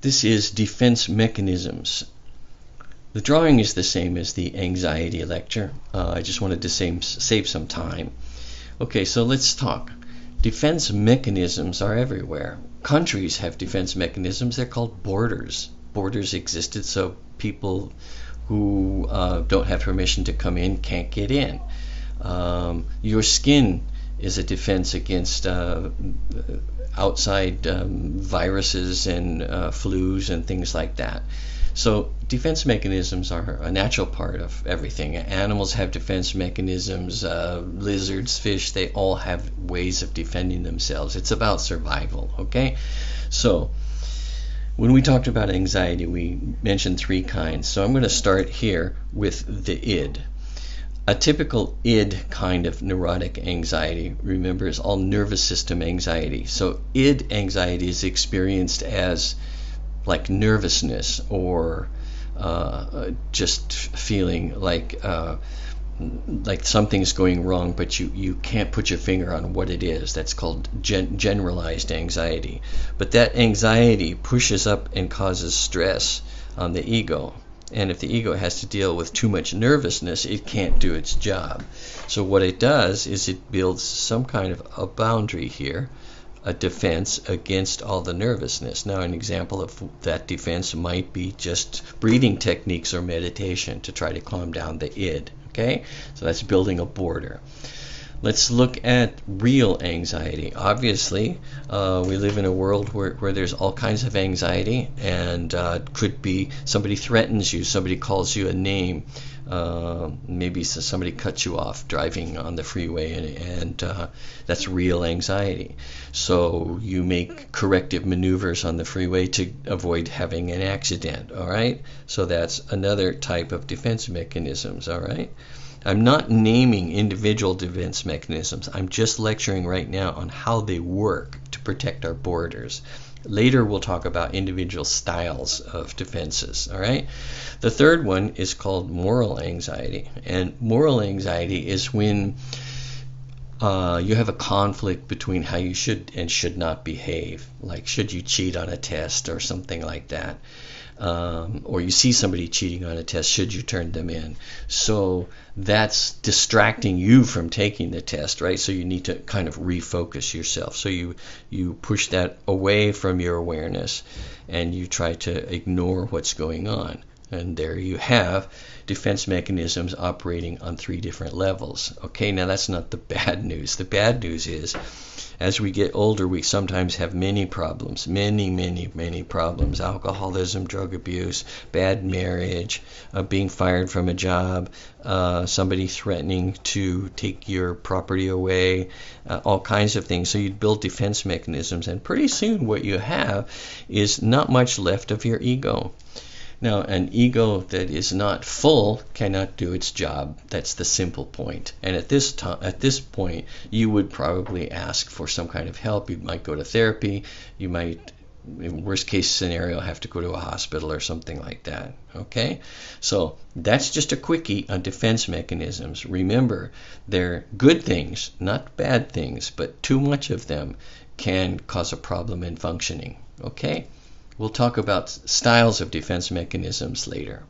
This is defense mechanisms. The drawing is the same as the anxiety lecture. I just wanted to save some time. Okay, so let's talk. Defense mechanisms are everywhere. Countries have defense mechanisms. They're called borders. Borders existed so people who don't have permission to come in can't get in. Your skin is a defense against outside viruses and flus and things like that. So defense mechanisms are a natural part of everything. Animals have defense mechanisms, lizards, fish, they all have ways of defending themselves. It's about survival, okay? So when we talked about anxiety, we mentioned 3 kinds. So I'm going to start here with the id. A typical id kind of neurotic anxiety, remember, is all nervous system anxiety. So id anxiety is experienced as like nervousness or just feeling like something's going wrong, but you can't put your finger on what it is. That's called generalized anxiety. But that anxiety pushes up and causes stress on the ego. And if the ego has to deal with too much nervousness, it can't do its job. So what it does is it builds some kind of a boundary here, a defense against all the nervousness. Now, an example of that defense might be just breathing techniques or meditation to try to calm down the id. Okay, so that's building a border. Let's look at real anxiety. Obviously, we live in a world where there's all kinds of anxiety, and could be somebody threatens you, somebody calls you a name, maybe somebody cuts you off driving on the freeway, and that's real anxiety. So you make corrective maneuvers on the freeway to avoid having an accident, all right? So that's another type of defense mechanisms, all right? I'm not naming individual defense mechanisms. I'm just lecturing right now on how they work to protect our borders. Later we'll talk about individual styles of defenses, all right? The third one is called moral anxiety. And moral anxiety is when you have a conflict between how you should and should not behave. Like, should you cheat on a test or something like that? Or you see somebody cheating on a test, should you turn them in? So that's distracting you from taking the test, right? So you need to kind of refocus yourself. So you push that away from your awareness and you try to ignore what's going on. And there you have defense mechanisms operating on 3 different levels. Okay, now that's not the bad news. The bad news is, as we get older, we sometimes have many problems, many problems. Alcoholism, drug abuse, bad marriage, being fired from a job, somebody threatening to take your property away, all kinds of things. So you build defense mechanisms, and pretty soon what you have is not much left of your ego. Now, an ego that is not full cannot do its job. That's the simple point. And at this point, you would probably ask for some kind of help. You might go to therapy. You might, in worst case scenario, have to go to a hospital or something like that. Okay? So that's just a quickie on defense mechanisms. Remember, they're good things, not bad things, but too much of them can cause a problem in functioning. Okay? We'll talk about styles of defense mechanisms later.